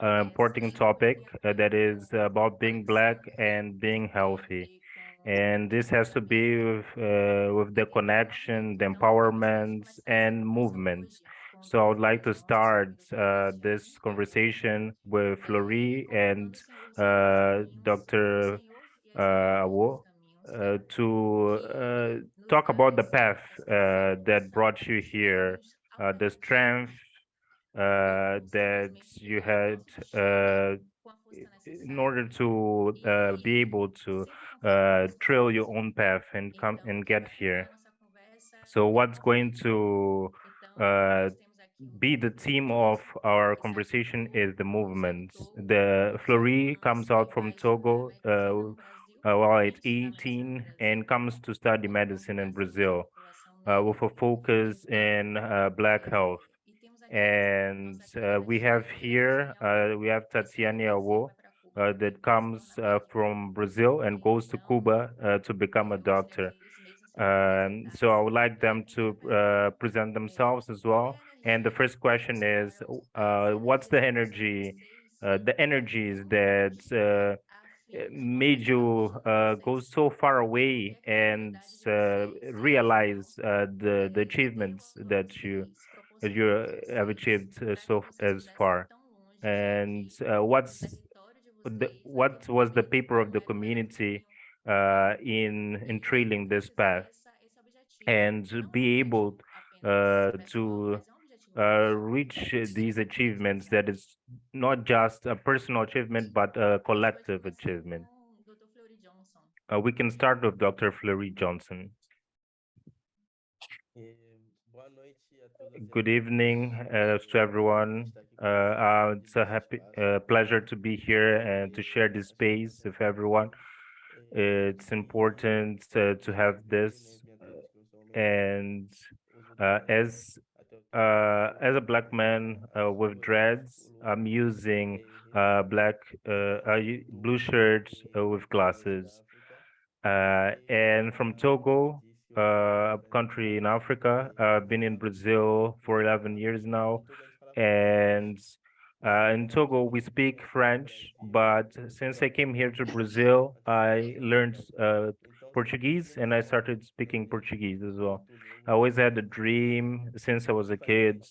important topic that is about being Black and being healthy. And this has to be with the connection, the empowerments, and movements. So I would like to start this conversation with Fleury and Dr. Awo to talk about the path that brought you here, the strength that you had in order to be able to trail your own path and come and get here. So what's going to uh, be the theme of our conversation is the movements. The Fleury comes out from Togo while it's 18 and comes to study medicine in Brazil with a focus in Black health. And we have here, we have Tatiana Awo that comes from Brazil and goes to Cuba to become a doctor. So I would like them to present themselves as well. And the first question is, what's the energies that made you go so far away and realize the achievements that you have achieved as far? And what was the paper of the community in trailing this path and to be able to reach these achievements that is not just a personal achievement but a collective achievement. We can start with Dr. Fleury Johnson. Good evening to everyone. It's a pleasure to be here and to share this space with everyone. It's important to have this, and as a Black man with dreads, I'm using blue shirt with glasses. And from Togo, a country in Africa. I've been in Brazil for 11 years now, and in Togo we speak French. But since I came here to Brazil, I learned Portuguese, and I started speaking Portuguese as well. I always had a dream since I was a kid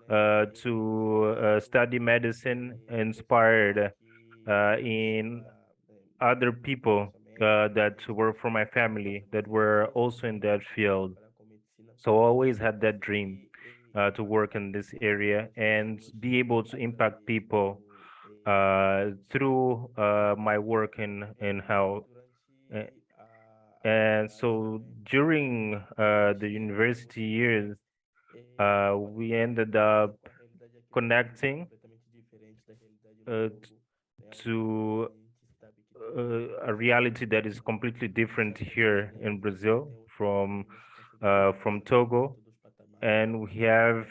to study medicine, inspired in other people that were from my family that were also in that field. So I always had that dream to work in this area and be able to impact people through my work in health. Uh, And so during the university years, we ended up connecting uh, to a reality that is completely different here in Brazil from Togo, and we have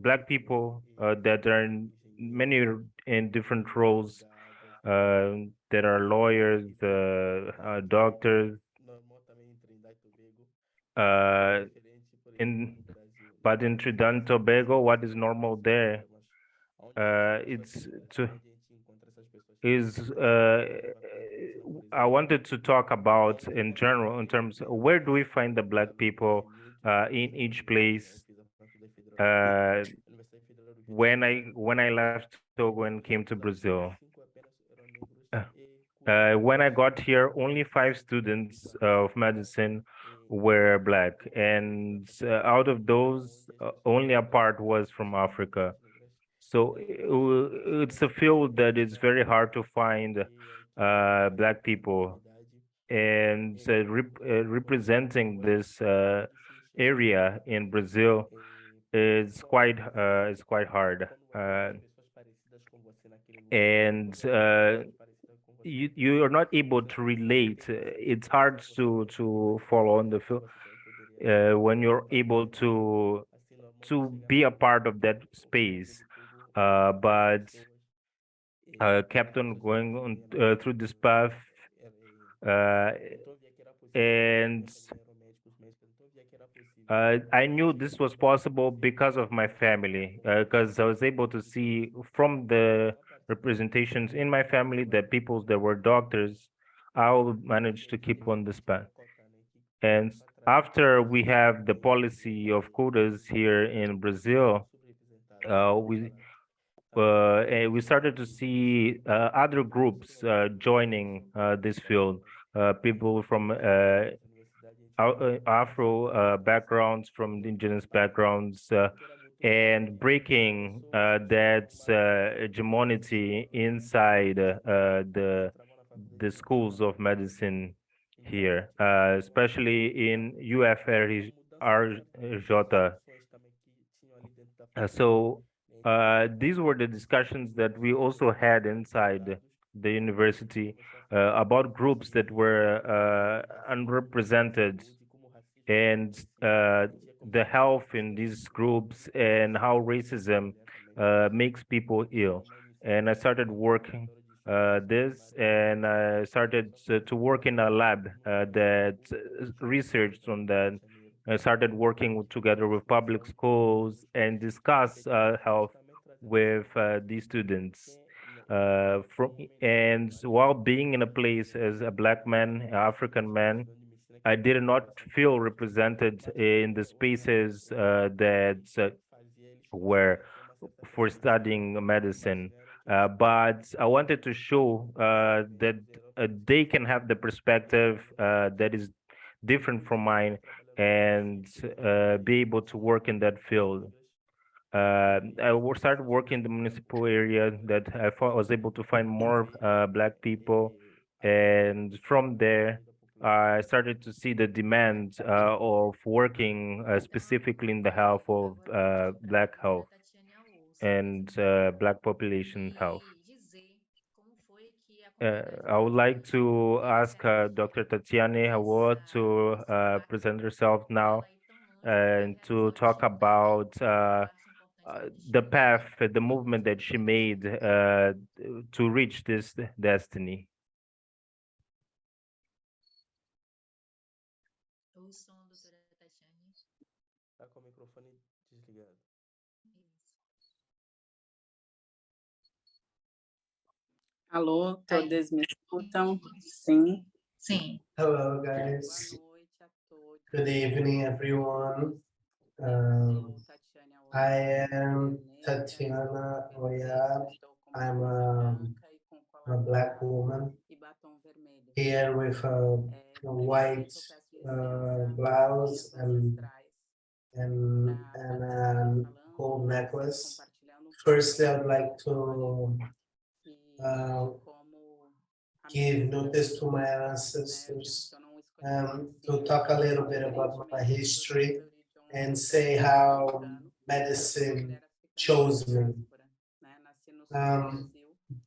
Black people that are in many in different roles that are lawyers, doctors, uh, in but in Trinidad and Tobago, what is normal there? It's to is I wanted to talk about in general in terms of where do we find the Black people in each place. Uh, when I left Togo and came to Brazil, when I got here, only 5 students of medicine were Black, and out of those, only a part was from Africa. So it's a field that is very hard to find Black people, and representing this area in Brazil is quite hard. And you are not able to relate. It's hard to follow on the field when you're able to be a part of that space. But kept on going on through this path, uh, and I knew this was possible because of my family, because I was able to see from the representations in my family, the people that were doctors, I'll manage to keep on this path. And after we have the policy of quotas here in Brazil, we started to see other groups joining this field, people from Afro backgrounds, from indigenous backgrounds, and breaking that hegemony inside the schools of medicine here, especially in UFRJ. These were the discussions that we also had inside the university about groups that were unrepresented, and the health in these groups and how racism makes people ill. And I started working this, and I started to work in a lab that researched on that. I started working together with public schools and discuss health with these students. And while being in a place as a black man, African man, I did not feel represented in the spaces that were for studying medicine. But I wanted to show that they can have the perspective that is different from mine, and be able to work in that field. Started working in the municipal area that I was able to find more black people, and from there I started to see the demand of working specifically in the health of black health and black population health. I would like to ask Dr. Tatiane Hawa to present herself now and to talk about the path, the movement that she made to reach this destiny. Alô, todos me escutam? Sim. Sim. Hello, guys. Good evening, everyone. I am Tatiana Oya. I'm a black woman here with a white blouse and a gold necklace. First, I would like to give notice to my ancestors, to talk a little bit about my history and say how medicine chose me.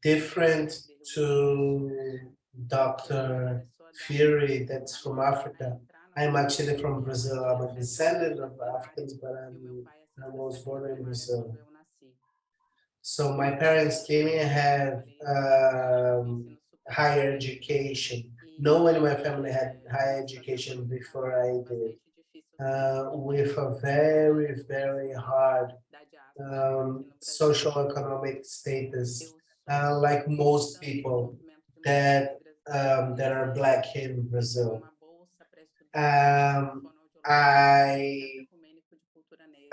Different to Dr. Fleury, that's from Africa. I'm actually from Brazil. I'm a descendant of Africans, but I was born in Brazil. So my parents didn't have higher education. No one in my family had higher education before I did. With a very, very hard social economic status, like most people that that are black here in Brazil.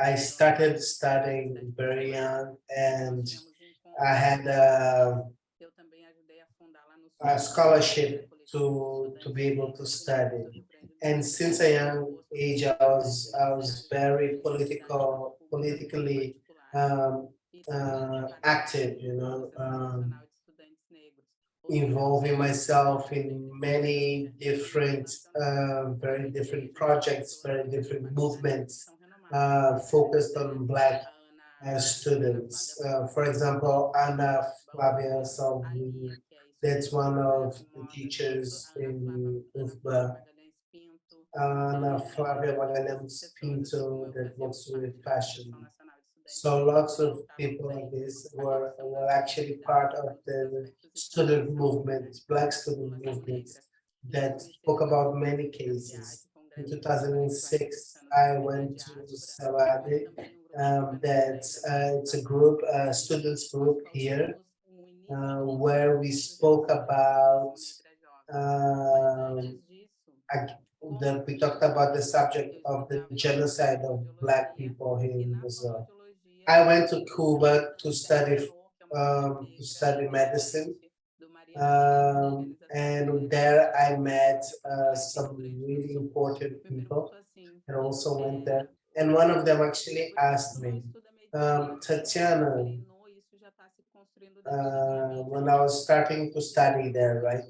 I started studying very young, and I had a scholarship to be able to study. And since a young age, I was very politically active, involving myself in many different, very different projects, very different movements focused on Black students. For example, Ana Flavia Salvini, that's one of the teachers in UFBA. Ana Flavia Magalhães Pinto, that works with fashion. So lots of people like this were actually part of the student movement, Black student movements, that spoke about many cases. In 2006, I went to Salade, that's it's a group, students group here, where we spoke about we talked about the subject of the genocide of Black people here in Brazil. I went to Cuba to study medicine, and there I met some really important people that also went there. And one of them actually asked me, Tatiana, when I was starting to study there, right?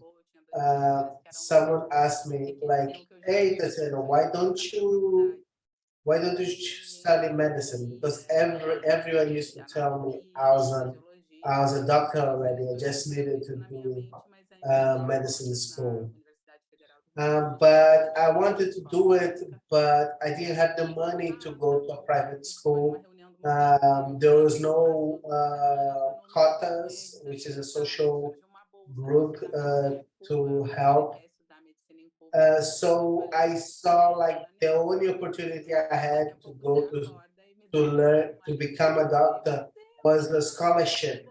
Someone asked me like, "Hey, Tatiana, why don't you study medicine?" Because everyone used to tell me I was a doctor already. I just needed to do medicine school. But I wanted to do it, but I didn't have the money to go to a private school. There was no cotas, which is a social group to help. So I saw like the only opportunity I had to go to learn to become a doctor was the scholarship.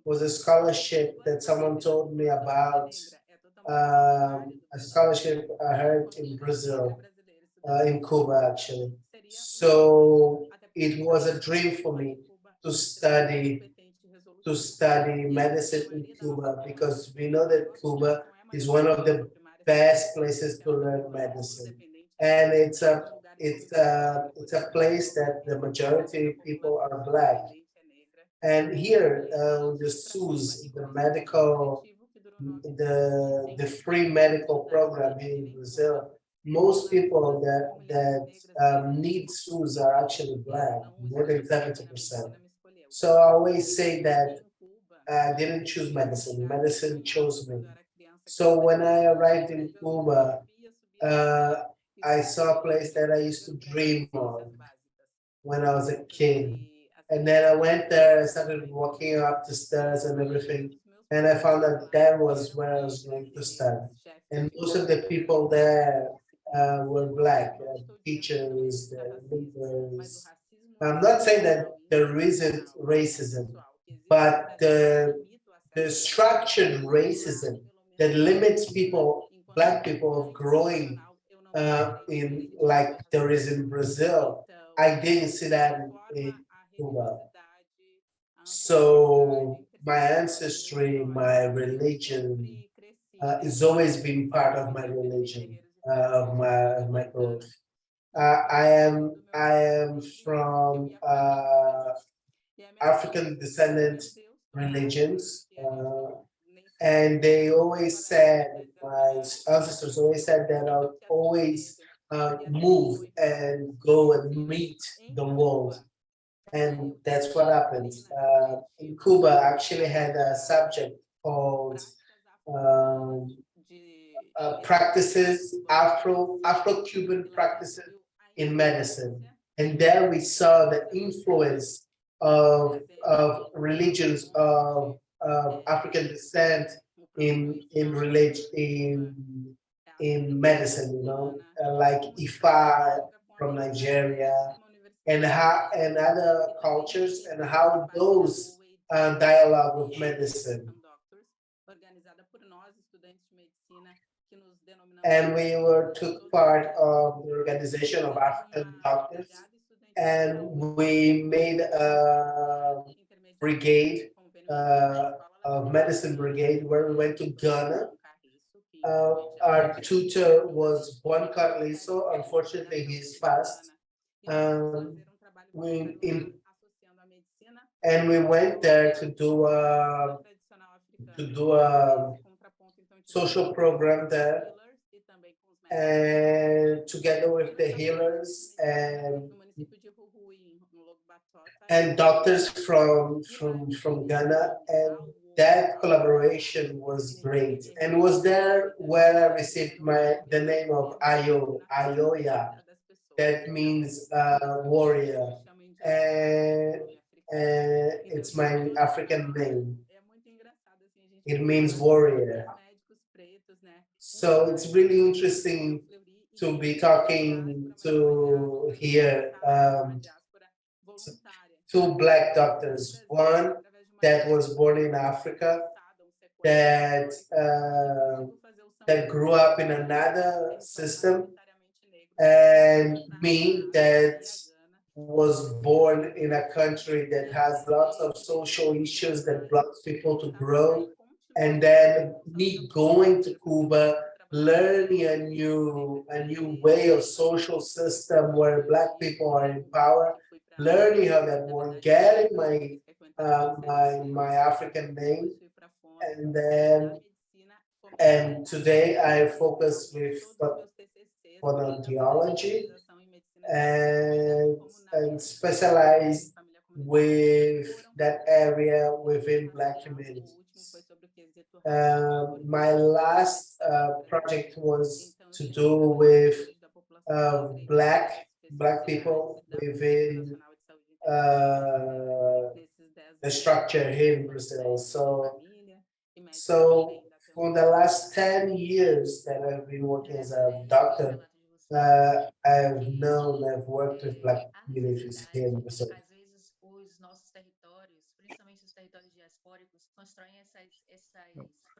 Was a scholarship that someone told me about. A scholarship I heard in Brazil, in Cuba actually. So it was a dream for me to study medicine in Cuba because we know that Cuba is one of the best places to learn medicine, and it's a place that the majority of people are Black. And here, the SUS, the free medical program here in Brazil, most people that need SUS are actually Black, more than 70%. So I always say that I didn't choose medicine, medicine chose me. So when I arrived in Cuba, uh, I saw a place that I used to dream of when I was a kid. And then I went there, I started walking up the stairs and everything. And I found that that was where I was going to study. And most of the people there were Black, teachers, the leaders. I'm not saying that there isn't racism, but the structured racism that limits people, Black people, of growing in like there is in Brazil. I didn't see that in Cuba. So my ancestry, my religion, has always been part of my religion, of my growth. I am from African descendant religions, and they always said, my ancestors always said that I would always move and go and meet the world. And that's what happened. In Cuba, I actually had a subject called um, practices, Afro-Cuban practices in medicine. And there we saw the influence of religions of African descent in religion in medicine, you know, like Ifa from Nigeria and other cultures and how those dialogue with medicine. And we were took part of the organization of African doctors, and we made a brigade, of medicine brigade, where we went to Ghana. Our tutor was Juan Carlizo. Unfortunately, he's passed. We in and we went there to do a social program there, and together with the healers and doctors from Ghana, and that collaboration was great. And was there where I received the name of Ayoya, that means warrior, and it's my African name. It means warrior. So it's really interesting to be talking to here two Black doctors. One that was born in Africa, that that grew up in another system, and me that was born in a country that has lots of social issues that blocks people to grow, and then me going to Cuba, learning a new way of social system where Black people are in power, learning how that works, getting my African name, and then and today I focus with phonoaudiology and specialize with that area within Black communities. My last project was to do with Black people within the structure here in Brazil. So for the last 10 years that I've been working as a doctor, I've worked with Black communities here in Brazil.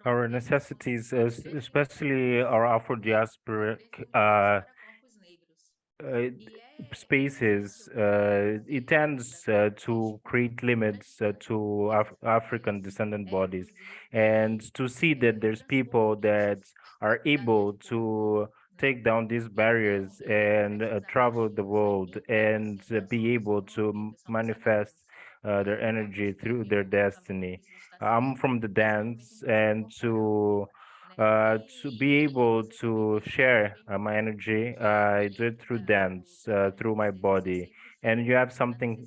Our necessities, especially our Afro-diasporic uh, spaces, it tends to create limits to African descendant bodies, and to see that there's people that are able to take down these barriers and travel the world and be able to manifest their energy through their destiny. I'm from the dance, and to be able to share my energy, I do it through dance, through my body. And you have something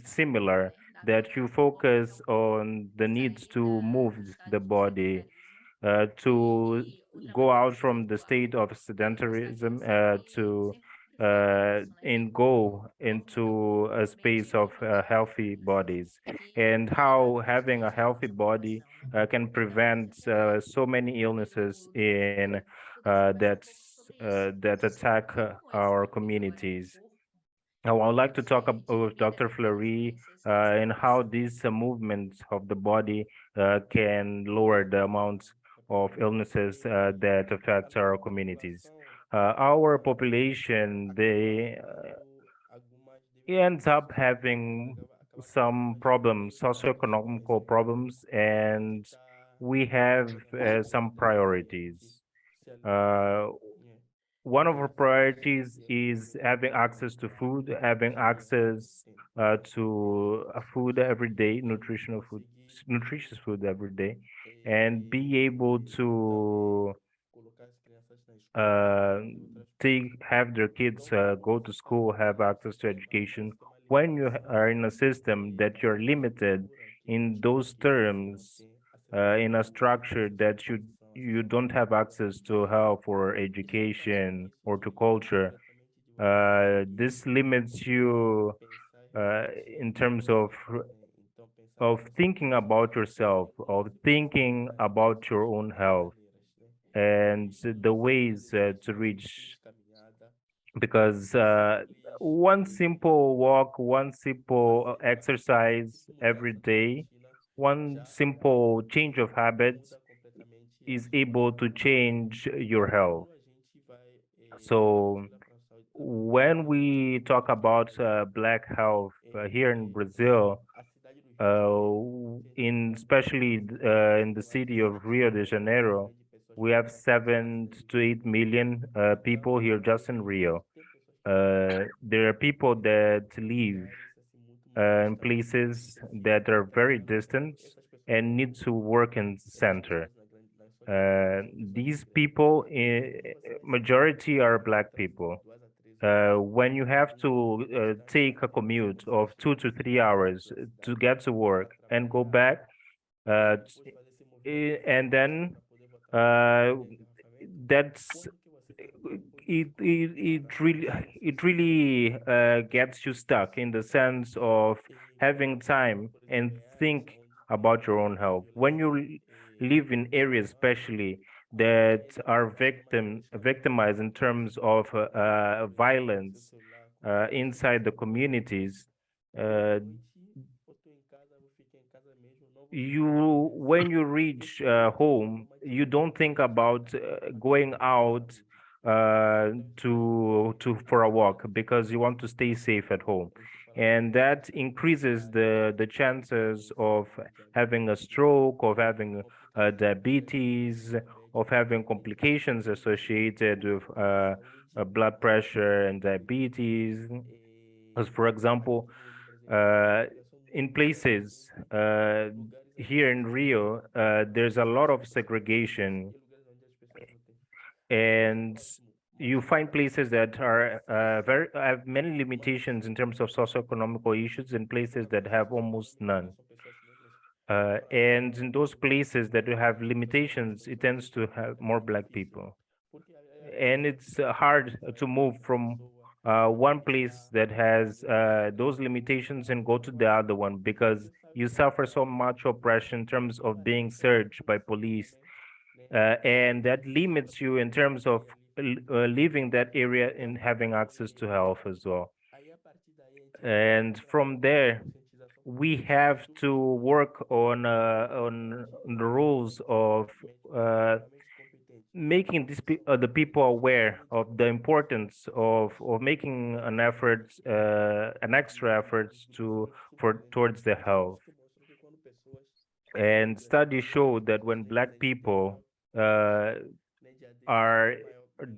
similar, that you focus on the needs to move the body, to go out from the state of sedentarism, to and go into a space of healthy bodies, and how having a healthy body can prevent so many illnesses in that attack our communities. Now, I would like to talk with Dr. Fleury and how these movements of the body can lower the amount of illnesses that affect our communities. Our population, they ends up having some problems, socioeconomical problems, and we have some priorities. Uh, One of our priorities is having access to food, having access to food every day, nutritional food, nutritious food every day, and be able to uh, have their kids go to school, have access to education. When you are in a system that you're limited in those terms, in a structure that you don't have access to health or education or to culture, this limits you in terms of thinking about yourself, of thinking about your own health and the ways to reach, because one simple walk, one simple exercise every day, one simple change of habits is able to change your health. So when we talk about Black health here in Brazil, in especially in the city of Rio de Janeiro, we have 7 to 8 million people here just in Rio. There are people that live in places that are very distant and need to work in the center. These people, majority are Black people. When you have to take a commute of 2 to 3 hours to get to work and go back, and then uh, that's it really gets you stuck in the sense of having time and think about your own health. When you live in areas especially that are victimized in terms of violence inside the communities, uh, when you reach home, you don't think about going out to for a walk because you want to stay safe at home, and that increases the chances of having a stroke, of having diabetes, of having complications associated with blood pressure and diabetes. As for example, uh, in places here in Rio, there's a lot of segregation, and you find places that are very have many limitations in terms of socioeconomical issues, and places that have almost none. And in those places that have limitations, it tends to have more Black people, and it's hard to move from one place that has those limitations and go to the other one because you suffer so much oppression in terms of being searched by police, and that limits you in terms of leaving that area and having access to health as well. And from there, we have to work on the rules of uh, making the people aware of the importance of making an effort, an extra efforts for towards their health. And studies show that when Black people uh, are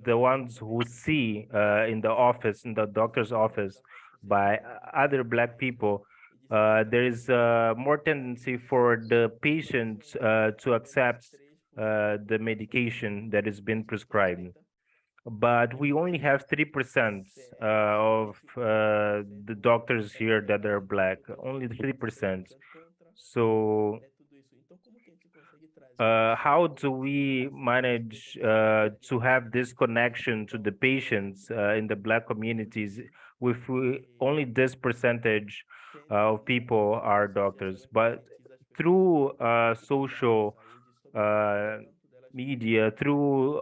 the ones who see in the office, in the doctor's office, by other Black people, there is more tendency for the patient to accept the medication that is being prescribed. But we only have 3% of the doctors here that are Black, only 3%. So how do we manage to have this connection to the patients in the Black communities with only this percentage of people are doctors? But through social uh, media, through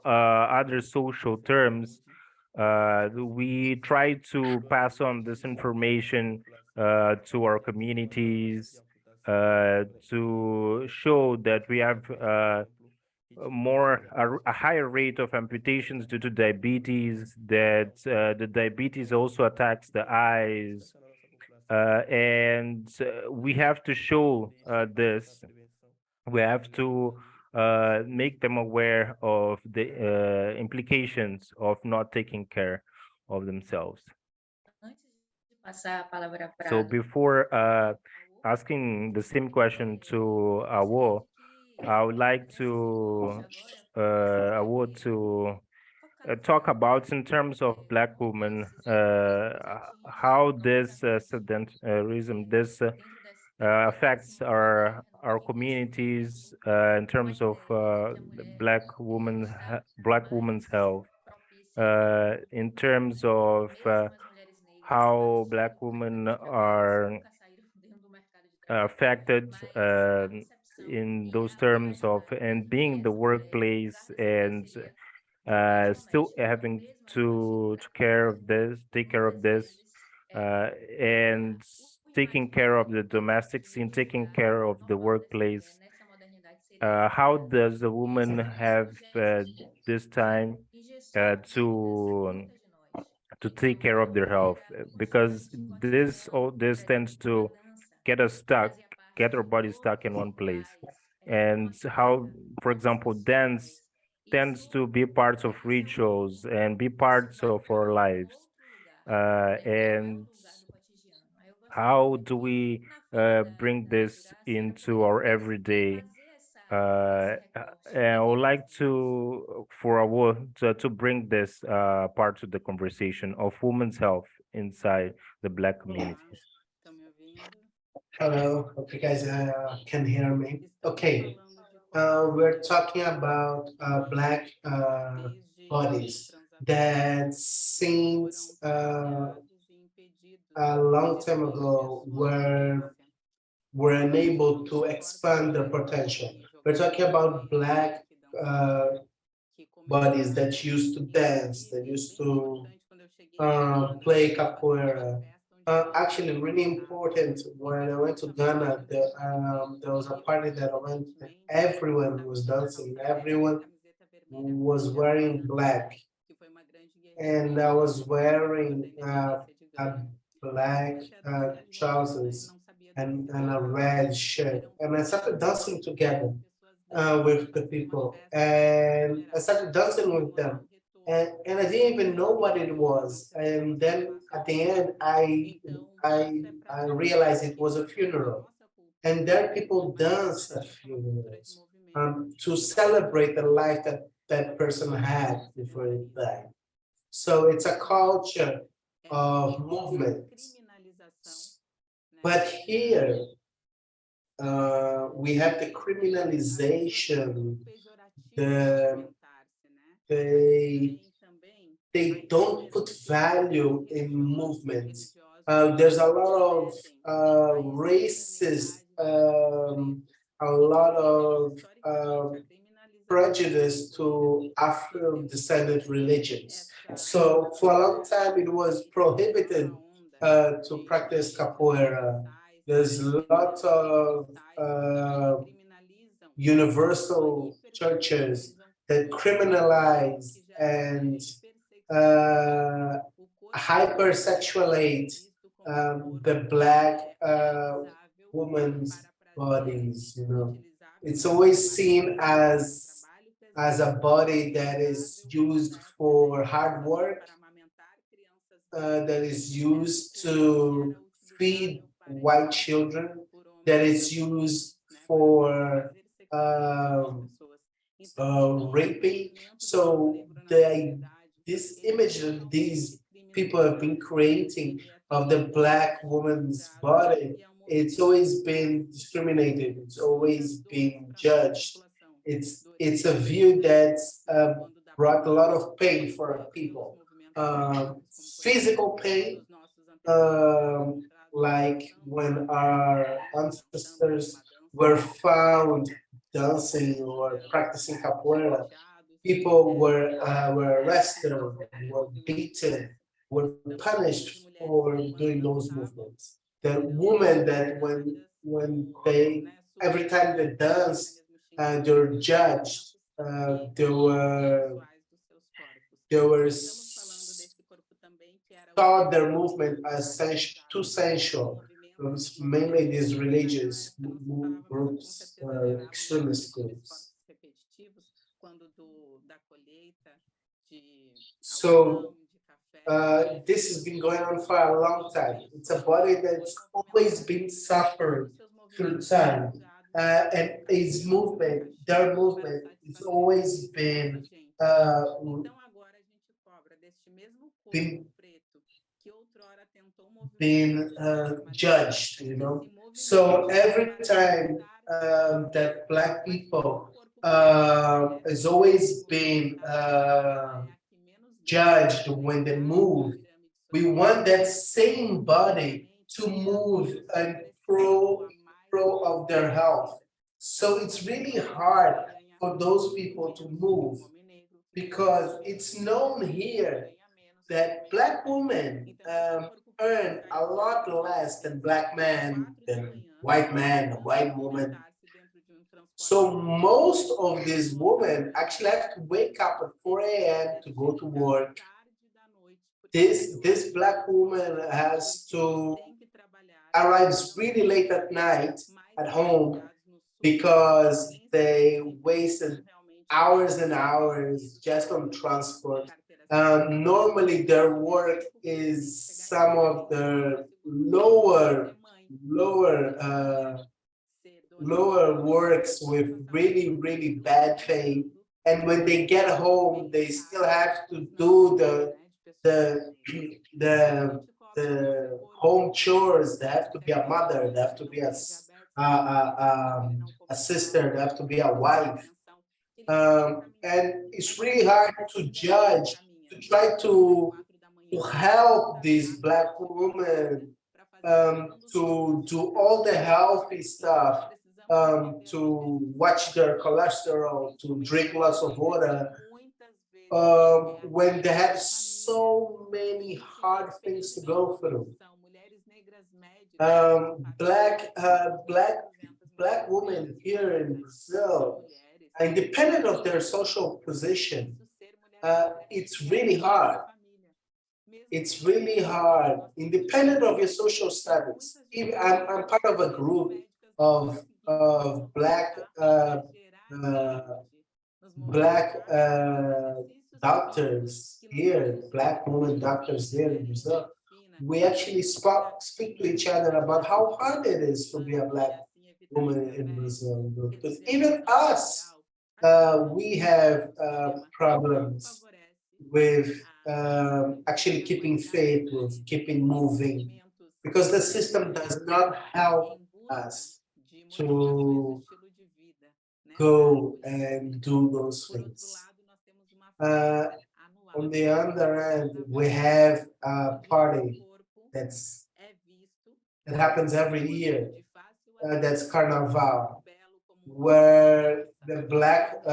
other social terms, we try to pass on this information to our communities, to show that we have a higher rate of amputations due to diabetes, that the diabetes also attacks the eyes, and we have to show this. We have to make them aware of the implications of not taking care of themselves. Antes de passar a palavra So para before asking the same question to Awo, I would like to Awo to talk about in terms of Black women, how this sedentarism, this affects our communities in terms of Black women's health, in terms of how Black women are affected in those terms of and being in the workplace and still having to care of this, take care of this, and taking care of the domestic scene, taking care of the workplace. How does the woman have this time to take care of their health? Because this tends to get us stuck, get our body stuck in one place. And how, for example, dance tends to be parts of rituals and be parts of our lives. And how do we bring this into our everyday? And I would like to for to bring this part to the conversation of women's health inside the Black communities. Estão me ouvindo? Hello, hope you guys can hear me. Okay, we're talking about Black bodies that since a long time ago were unable to expand their potential. We're talking about Black bodies that used to dance, that used to play capoeira, actually really important. When I went to Ghana, there was a party that I went, and everyone was dancing, everyone was wearing black, and I was wearing a black trousers and a red shirt, and I started dancing together with the people, and I started dancing with them, and I didn't even know what it was, and then at the end, I realized it was a funeral, and there people dance at funerals to celebrate the life that that person had before he died. So it's a culture of movement. But here we have the criminalization, the they they don't put value in movement. There's a lot of racist, a lot of prejudice to Afro-descended religions. So for a long time, it was prohibited to practice capoeira. There's a lot of universal churches that criminalize and uh, hypersexualate the black woman's bodies. You know, it's always seen as a body that is used for hard work, that is used to feed white children, that is used for raping. So this image that these people have been creating of the black woman's body, it's always been discriminated. It's always been judged. It's a view that's brought a lot of pain for people, physical pain, like when our ancestors were found dancing or practicing capoeira, people were arrested, were beaten, were punished for doing those movements. The women that when they every time they danced, they're judged. They were saw their movement as too sensual. It was mainly these religious groups, extremist groups. So this has been going on for a long time. It's a body that's always been suffering through time. And its movement, their movement, it's always uh, been judged, you know. So every time that black people has always been judged when they move, we want that same body to move and pro of their health. So it's really hard for those people to move because it's known here that black women earn a lot less than black men, than white woman. So most of these women actually have to wake up at 4 a.m. to go to work. This black woman has to arrive really late at night at home because they wasted hours and hours just on transport. Normally, their work is some of the lower, lower works with really bad pay. And when they get home, they still have to do the the the home chores. They have to be a mother. They have to be a sister. They have to be a wife. And it's really hard to judge, to try to help these black women to do all the healthy stuff, to watch their cholesterol, to drink lots of water, when they have so many hard things to go through. Black women here in Brazil, independent of their social position, it's really hard. It's really hard, independent of your social status. Even, I'm part of a group of uh, black doctors here, black women doctors here in Brazil. We actually speak to each other about how hard it is to be a black woman in Brazil. Because even us, we have problems with actually keeping faith, with keeping moving, because the system does not help us to go and do those things. Uh, on the other hand, we have a party that happens every year. That's Carnaval, where the black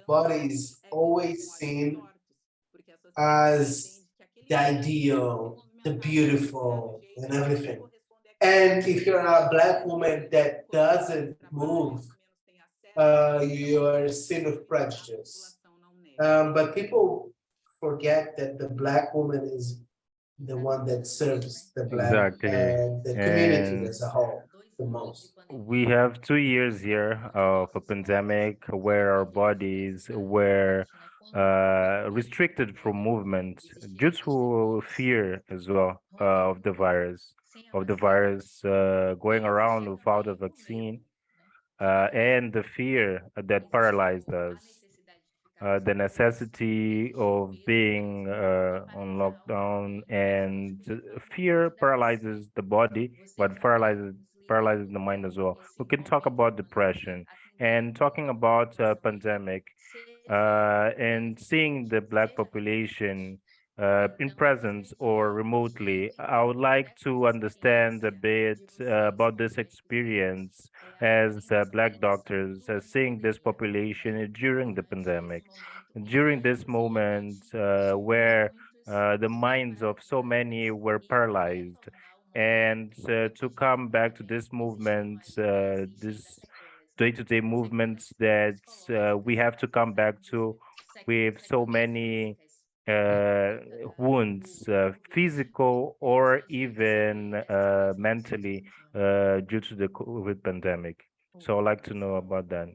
body is always seen as the ideal, the beautiful, and everything. And if you're a black woman that doesn't move, you're seen with prejudice. But people forget that the black woman is the one that serves Exactly. the community And as a whole the most. we have 2 years here of a pandemic where our bodies were restricted from movement due to fear as well of the virus going around without a vaccine, and the fear that paralyzed us, the necessity of being on lockdown, and fear paralyzes the body, but paralyzes the mind as well. We can talk about depression and talking about pandemic, and seeing the black population in presence or remotely. I would like to understand a bit about this experience as black doctors, seeing this population during the pandemic, during this moment where the minds of so many were paralyzed. And to come back to this movement, this day-to-day movements that we have to come back to with so many uh, wounds, physical or even mentally, due to the COVID pandemic. So I'd like to know about that.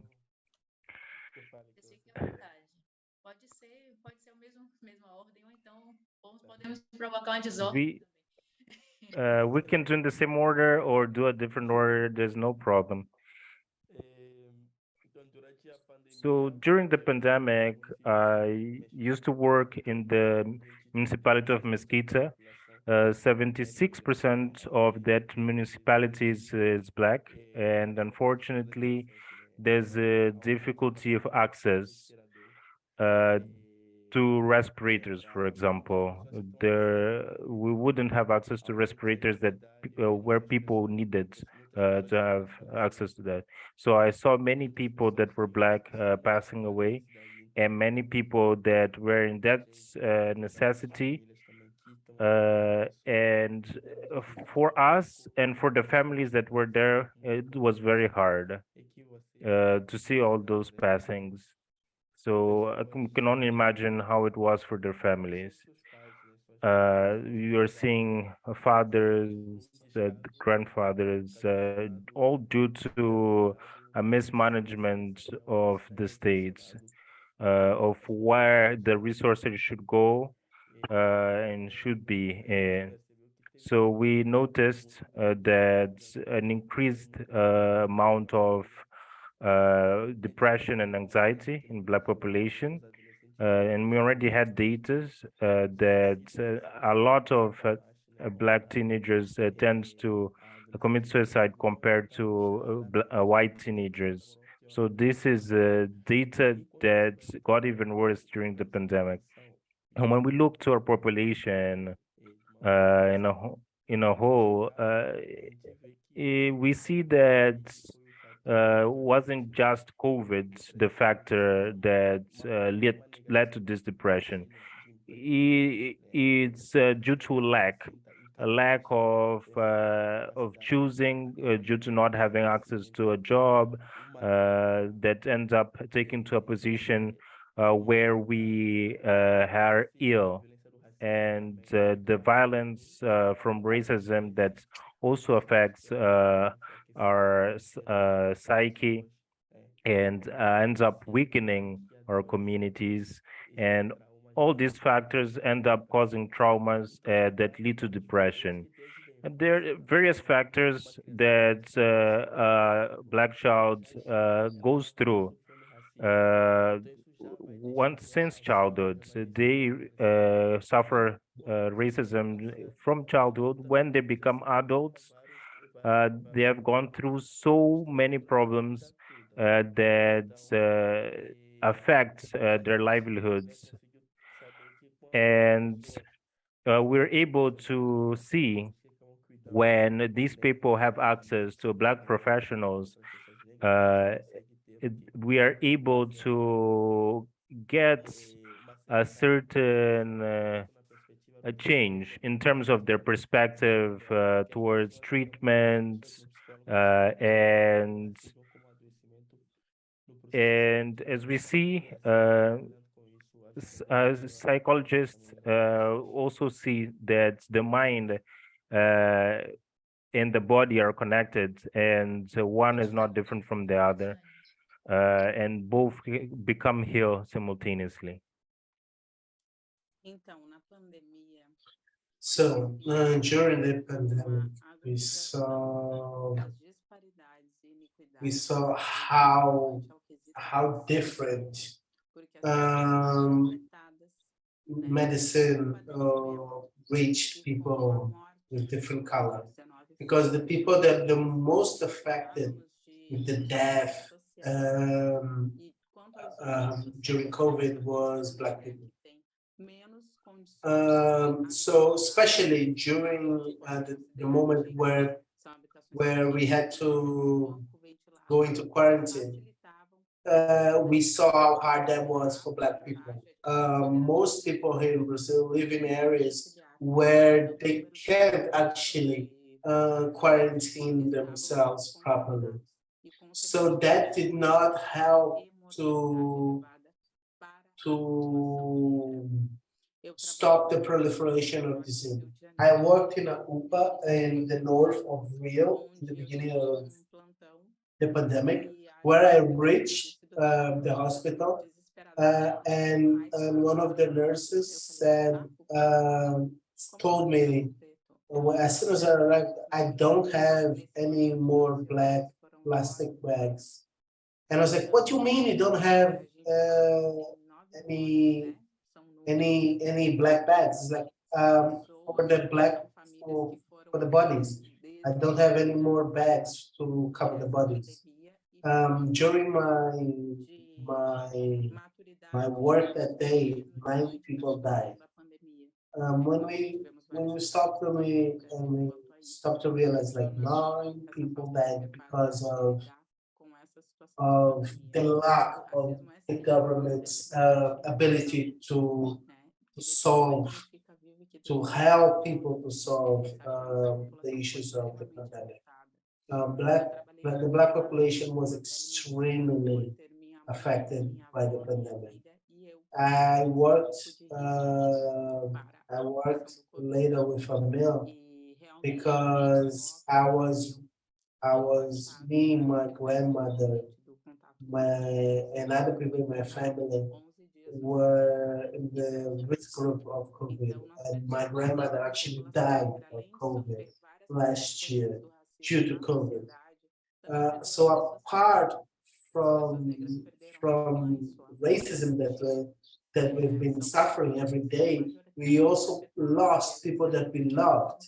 We we can do in the same order or do a different order. There's no problem. So during the pandemic, I used to work in the municipality of Mesquita. 76% of that municipality is black, and unfortunately, there's a difficulty of access uh, to respirators, for example. There, we wouldn't have access to respirators that where people needed to have access to that. So I saw many people that were black passing away, and many people that were in that necessity. And for us and for the families that were there, it was very hard to see all those passings. So I can only imagine how it was for their families. You're seeing fathers, grandfathers, all due to a mismanagement of the states, of where the resources should go and should be. So we noticed that an increased amount of depression and anxiety in Black population, and we already had data that a lot of Black teenagers tends to commit suicide compared to white teenagers. So this is data that got even worse during the pandemic. And when we look to our population in in a whole, we see that wasn't just COVID the factor that led to this depression. It's due to lack a lack of choosing due to not having access to a job that ends up taking to a position where we are ill, and the violence from racism that also affects our psyche and ends up weakening our communities. And all these factors end up causing traumas that lead to depression. And there are various factors that Black child goes through once since childhood. So they suffer racism from childhood. When they become adults, they have gone through so many problems that affect their livelihoods. And we're able to see when these people have access to Black professionals, uh, we are able to get a certain a change in terms of their perspective towards treatments and as we see psychologists also see that the mind and the body are connected, and one is not different from the other, and both become heal simultaneously. So during the pandemic, we saw how different medicine reached people with different color, because the people that the most affected with the death during COVID was Black people. So especially during the moment where we had to go into quarantine, we saw how hard that was for Black people. Most people here in Brazil live in areas where they can't actually quarantine themselves properly. So that did not help to stop the proliferation of disease. I worked in a UPA in the north of Rio in the beginning of the pandemic, where I reached the hospital, and one of the nurses told me, as soon as I arrived, I don't have any more black plastic bags. And I was like, what do you mean you don't have any black bags? It's like for the black for the bodies. I don't have any more bags to cover the bodies. During my my work that day, 9 people died. When we stopped we stopped to realize like 9 people died because of the lack of the government's ability solve to help people to solve the issues of the pandemic. The Black population was extremely affected by the pandemic. I worked later with a mill because I was me, my grandmother, and other people in my family were in the risk group of COVID, and my grandmother actually died of COVID last year due to COVID. So apart from racism that we've been suffering every day, we also lost people that we loved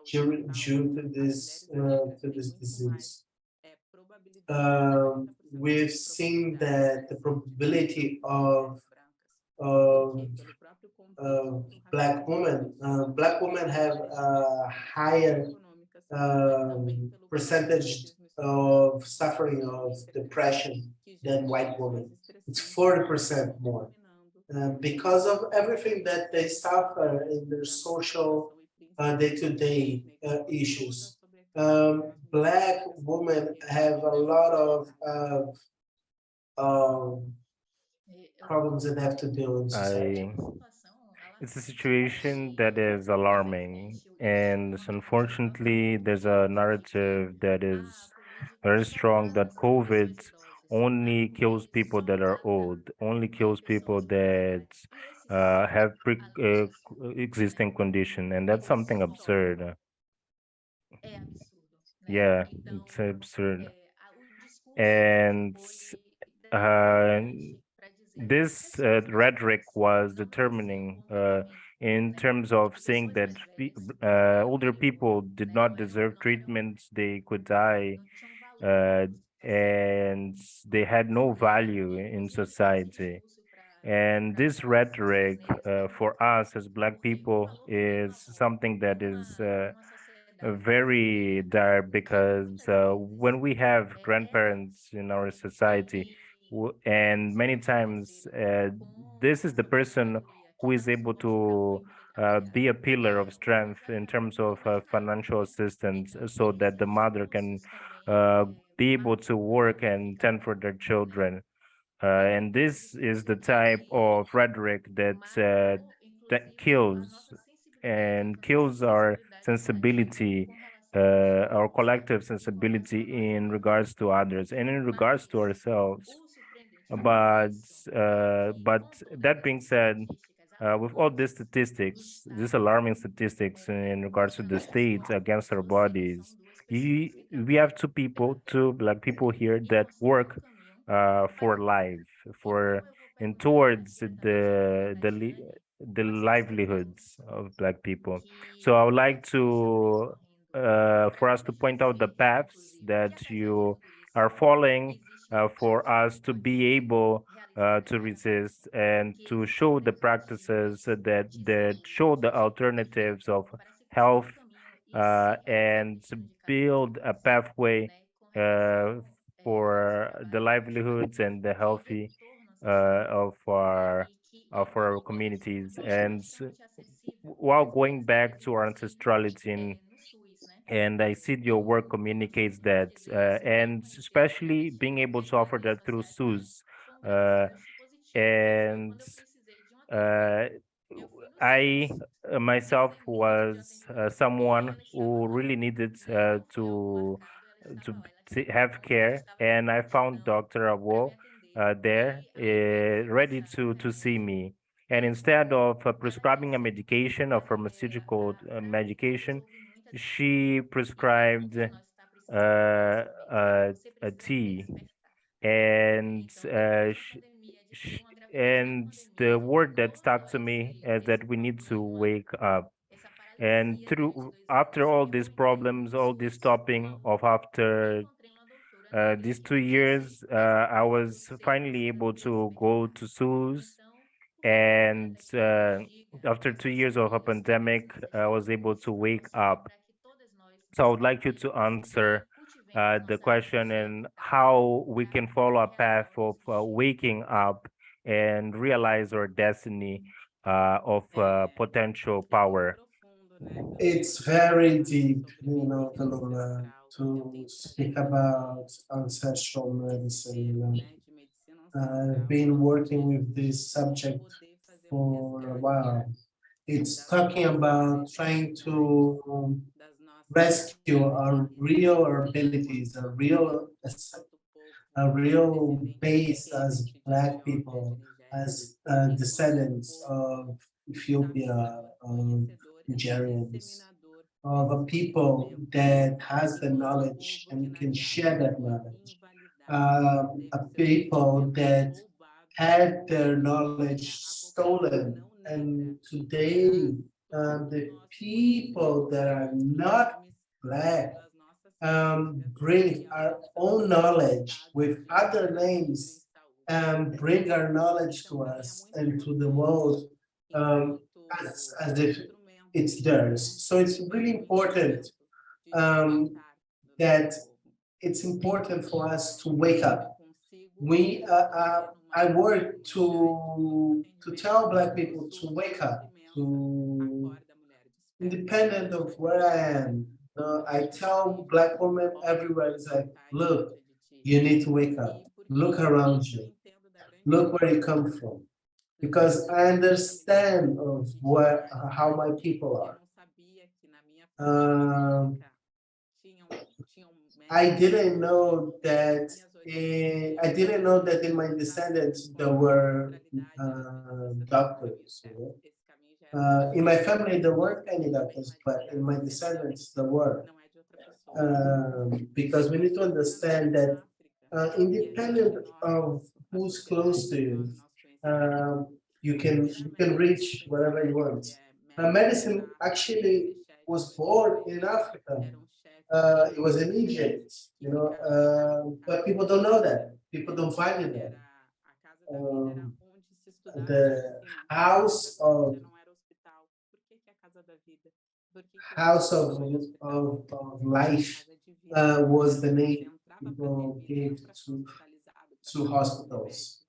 due to this disease. We've seen that the probability of black women have a higher percentage of suffering of depression than white women. It's 40% more because of everything that they suffer in their social day-to-day issues. Black women have a lot of problems that have to deal in society. It's a situation that is alarming, and unfortunately, there's a narrative that is very strong that COVID only kills people that are old, only kills people that have existing condition, and that's something absurd. Yeah, it's absurd. And uh, this rhetoric was determining in terms of saying that older people did not deserve treatments, they could die, uh, and they had no value in society. And this rhetoric for us as Black people is something that is very dire because when we have grandparents in our society, and many times this is the person who is able to be a pillar of strength in terms of financial assistance so that the mother can be able to work and tend for their children. And this is the type of rhetoric that kills and kills our sensibility, our collective sensibility in regards to others and in regards to ourselves. But that being said, with all these statistics, these alarming statistics in regards to the state against our bodies, we have two Black people here that work for life, for and towards the livelihoods of Black people. So I would like to for us to point out the paths that you are following for us to be able to resist and to show the practices that show the alternatives of health and to build a pathway uh, for the livelihoods and the healthy of our communities. And while going back to our ancestrality and I see your work communicates that, and especially being able to offer that through SUS. Uh, and uh, I myself was someone who really needed have care, and I found Dr. Abo there, ready to see me. And instead of prescribing a medication, a pharmaceutical medication, she prescribed a tea, and sh- and the word that stuck to me is that we need to wake up. And through after all these problems, all this stopping of after these 2 years, I was finally able to go to schools, and after 2 years of a pandemic, I was able to wake up. So I would like you to answer the question and how we can follow a path of waking up and realize our destiny of potential power. It's very deep, Valora, to speak about ancestral medicine. I've been working with this subject for a while. It's talking about trying to rescue our real abilities, a real base as Black people, as descendants of Ethiopia, of Nigerians, of a people that has the knowledge and can share that knowledge, a people that had their knowledge stolen. And today, the people that are not Black bring our own knowledge with other names, bring our knowledge to us and to the world um, as if it's theirs. So it's really important that it's important for us to wake up. We, I work to tell Black people to wake up, to independent of where I am. I tell Black women everywhere, it's like, look, you need to wake up, look around you, look where you come from, because I understand of what how my people are. Um, I didn't know that. I didn't know that in my descendants there were doctors. You know? In my family there weren't any doctors, but in my descendants there were. Because we need to understand that independent of who's close to you, you can reach whatever you want. Medicine actually was born in Africa. It was in Egypt, you know, but people don't know that. People don't find it there. Um, the house of of life was the name people gave to hospitals.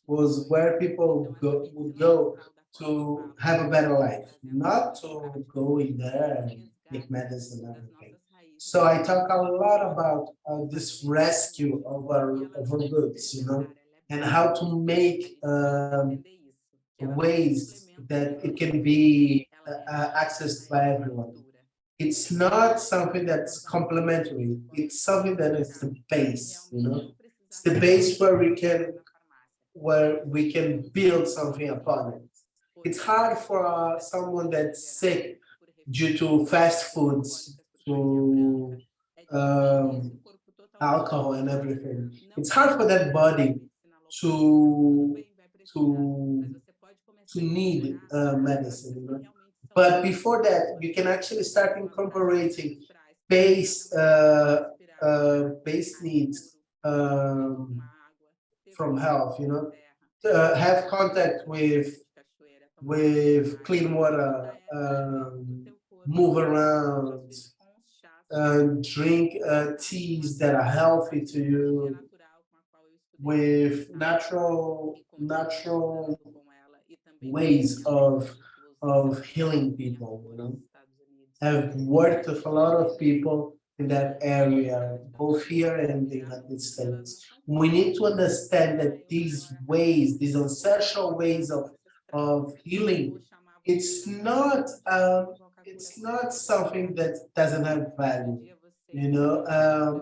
Was where people would go to have a better life, not to go in there and take medicine and everything. So I talk a lot about this rescue of our goods, you know, and how to make ways that it can be accessed by everyone. It's not something that's complementary. It's something that is the base, you know. It's the base where we can build something upon it. It's hard for someone that's sick due to fast foods, to um, alcohol and everything. It's hard for that body to to to need medicine. You know? But before that, you can actually start incorporating base base needs from health. You know, have contact with clean water, move around, drink teas that are healthy to you, with natural ways of healing people. You know, I've worked with a lot of people in that area, both here and in the United States. We need to understand that these ways, these ancestral ways of healing, it's not something that doesn't have value. You know,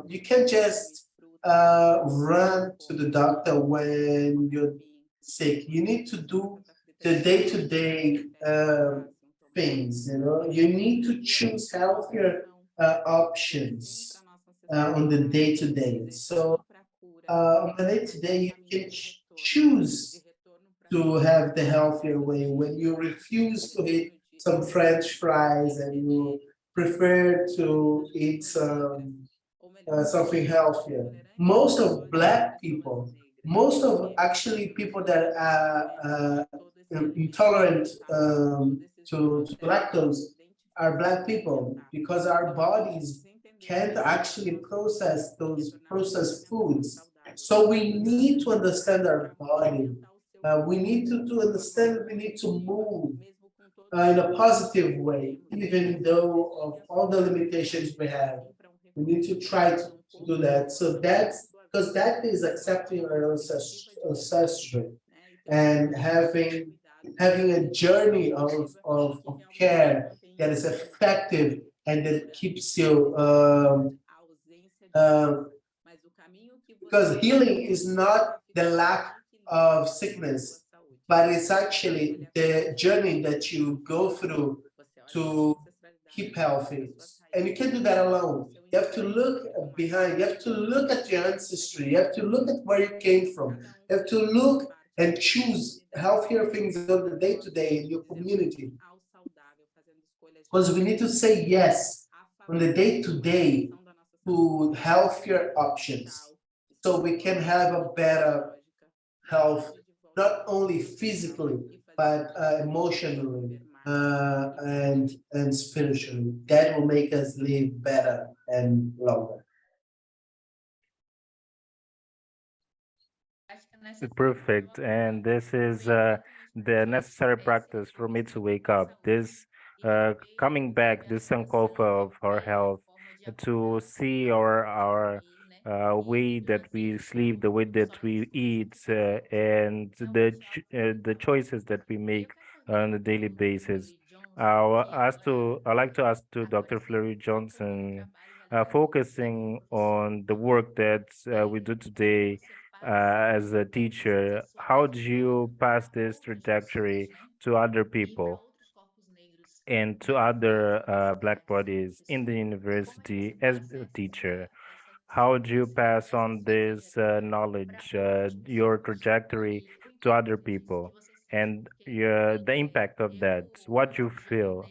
you can just run to the doctor when you're sick. You need to do the day-to-day things. You know, you need to choose healthier options on the day-to-day. So on the day-to-day, you can choose to have the healthier way. When you refuse to eat some French fries and you prefer to eat something healthier. Most of Black people, most of actually people that are intolerant to lactose are Black people, because our bodies can't actually process those processed foods. So we need to understand our body. We need to understand, we need to move in a positive way, even though of all the limitations we have. We need to try to do that. So that's because that is accepting our ancestry and having a journey of care that is effective and that keeps you um, because healing is not the lack of sickness, but it's actually the journey that you go through to keep healthy. And you can't do that alone. You have to look behind, you have to look at your ancestry, you have to look at where you came from, you have to look and choose healthier things on the day-to-day in your community. Because we need to say yes on the day-to-day to healthier options so we can have a better health, not only physically, but emotionally and spiritually. That will make us live better and longer. Perfect. And this is the necessary practice for me to wake up. This coming back this sankofa of our health, to see our way that we sleep, the way that we eat, and the choices that we make on a daily basis. I'd like to ask to Dr. Fleury Johnson, focusing on the work that we do today as a teacher, how do you pass this trajectory to other people and to other Black bodies in the university as a teacher? How do you pass on this knowledge, your trajectory to other people, and the impact of that? What you feel?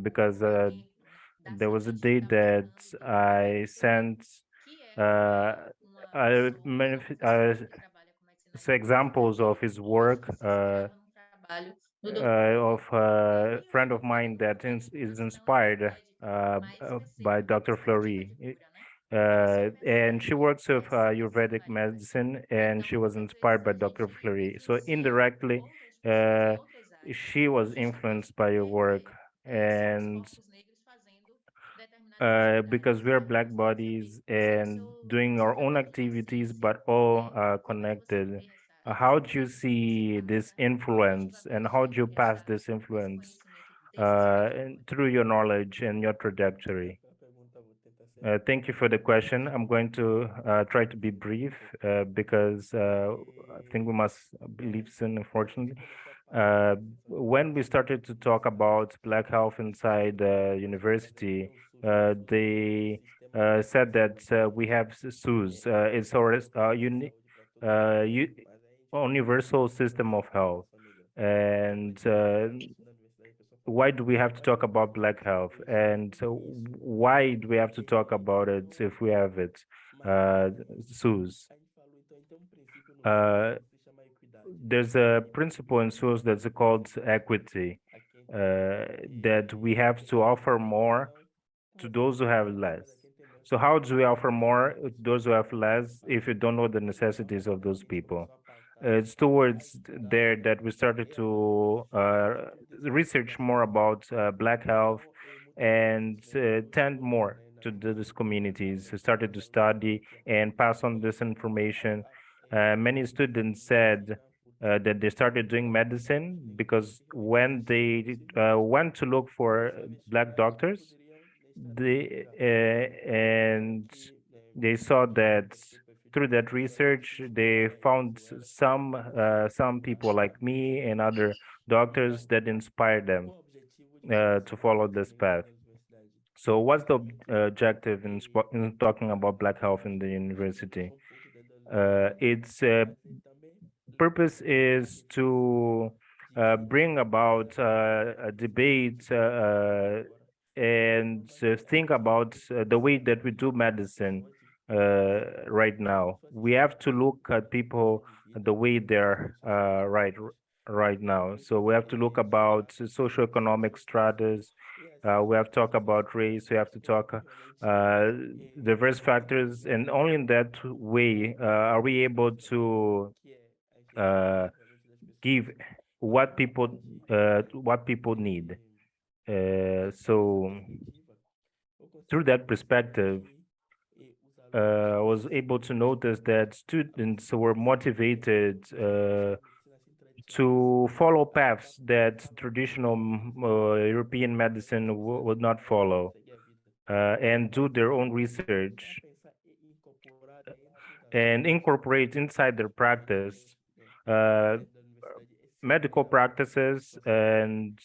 Because there was a day that I sent uh, examples of his work of a friend of mine that is inspired by Dr. Fleury. And she works with Ayurvedic medicine, and she was inspired by Dr. Fleury. So indirectly, uh, she was influenced by your work. And because we are Black bodies and doing our own activities, but all connected. How do you see this influence, and how do you pass this influence through your knowledge and your trajectory? Thank you for the question. I'm going to try to be brief because I think we must leave soon, unfortunately. Uh, when we started to talk about Black health inside the university, they said that we have SUS. It's our universal system of health. And why do we have to talk about Black health? And so why do we have to talk about it if we have it? SUS. There's a principle in SUS that's called equity, that we have to offer more to those who have less. So how do we offer more to those who have less if you don't know the necessities of those people? It's towards there that we started to research more about Black health and tend more to these communities. We started to study and pass on this information. Many students said that they started doing medicine because when they went to look for Black doctors, and they saw that through that research they found some people like me and other doctors that inspired them to follow this path. So what's the objective in talking about Black health in the university? Its purpose is to bring about a debate and think about the way that we do medicine right now. We have to look at people the way they're right now. So we have to look about socioeconomic stratas. We have to talk about race. We have to talk diverse factors, and only in that way are we able to uh, give what people need. So through that perspective, I was able to notice that students were motivated to follow paths that traditional European medicine would not follow, and do their own research and incorporate inside their practice uh, medical practices and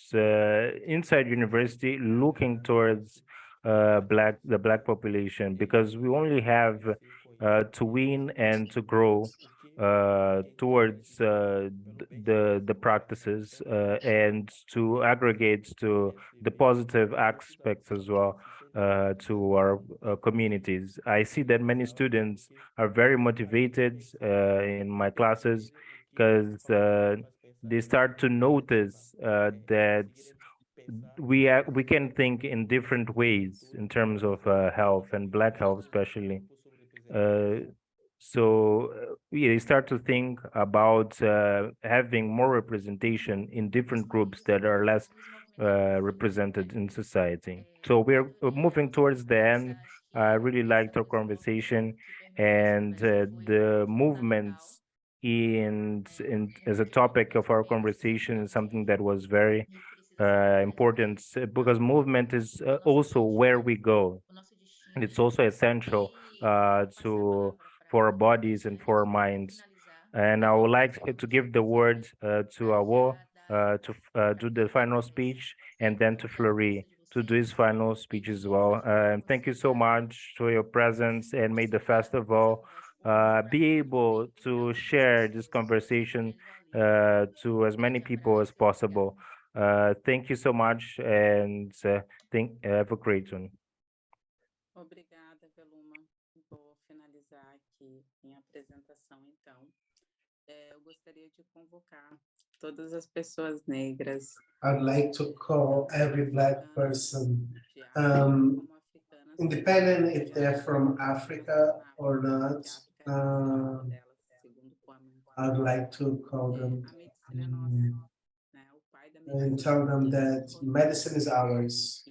inside university looking towards the Black population, because we only have to win and to grow towards the practices and to aggregate to the positive aspects as well to our communities. I see that many students are very motivated in my classes because they start to notice that we can think in different ways in terms of health and Black health especially. Uh, they start to think about having more representation in different groups that are less represented in society. So we're moving towards the end. I really liked our conversation, and the movements in as a topic of our conversation is something that was very important because movement is also where we go, and it's also essential to for our bodies and for our minds. And I would like to give the word to Awo to do the final speech, and then to Fleury to do his final speech as well. Thank you so much for your presence, and may the festival be able to share this conversation to as many people as possible. Thank you so much, and have a great one. Obrigada, Veluma. Vou finalizar aqui minha apresentação, então. Eu gostaria de convocar todas as pessoas negras. I'd like to call every Black person, independent if they're from Africa or not. I'd like to call them and tell them that medicine is ours.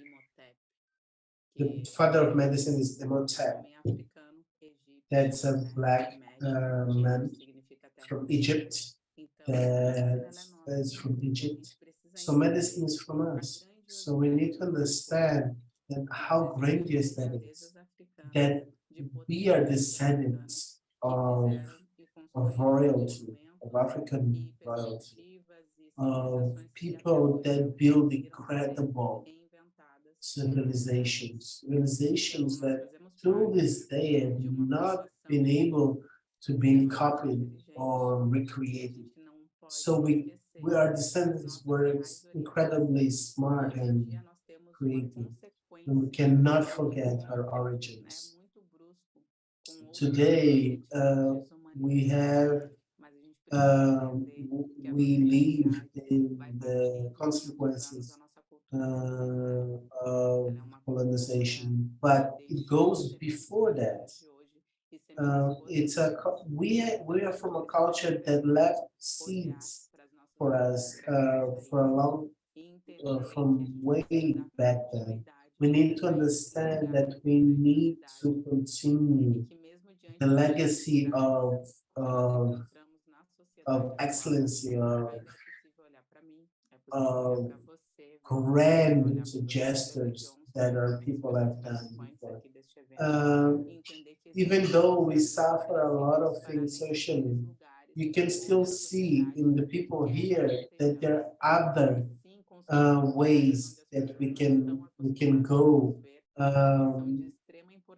The father of medicine is Imhotep. That's a Black man from Egypt. That is from Egypt. So medicine is from us. So we need to understand that how grandiose that is. That we are descendants of royalty, of African royalty, of people that build incredible civilizations that to this day have not been able to be copied or recreated. So we are descendants were incredibly smart and creative, and we cannot forget our origins. Today, we have we live in the consequences of colonization, but it goes before that. We are from a culture that left seeds for us for a long from way back then. We need to understand that we need to continue the legacy of, of excellency, of grand gestures that our people have done before. Even though we suffer a lot of things socially, you can still see in the people here that there are other ways that we can go.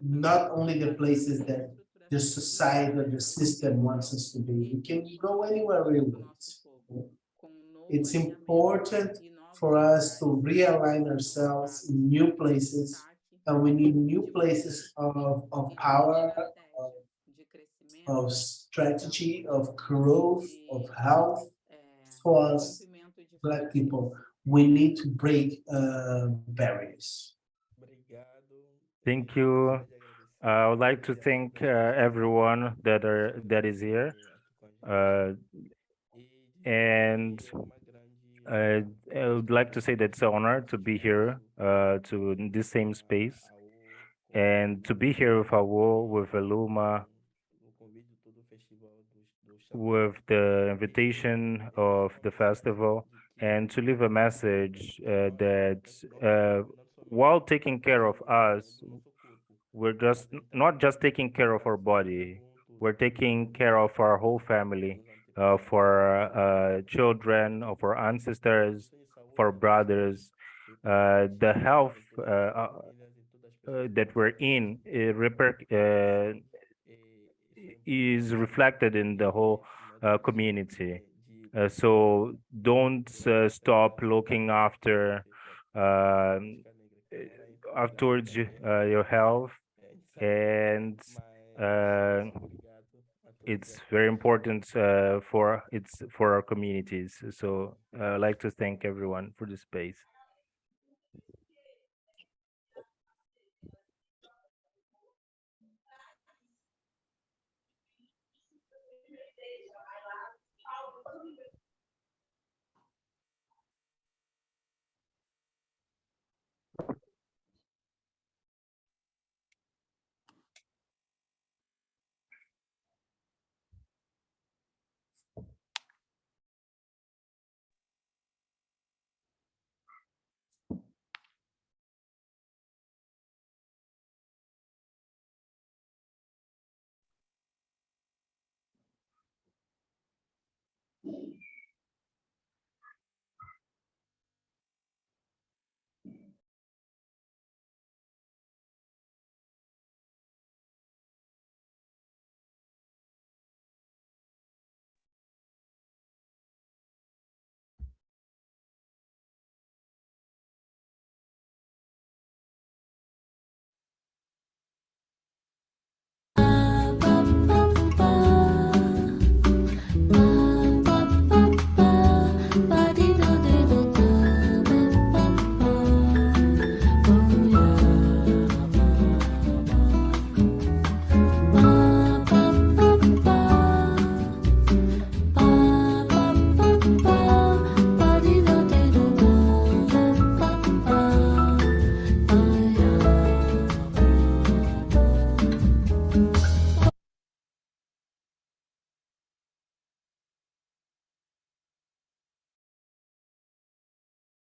Not only the places that the society or the system wants us to be. We can go anywhere we want. It's important for us to realign ourselves in new places, and we need new places of power, of strategy, of growth, of health for us Black people. We need to break barriers. Thank you. I would like to thank everyone that is here, and I would like to say that it's an honor to be here, to in this same space, and to be here with Awo, with Eluma, with the invitation of the festival, and to leave a message that while taking care of us, we're just not just taking care of our body, we're taking care of our whole family, for our children, of our ancestors, for brothers. The health that we're in is reflected in the whole community. So don't stop looking after afterwards your health, and uh, it's very important for our communities. So I'd like to thank everyone for the space.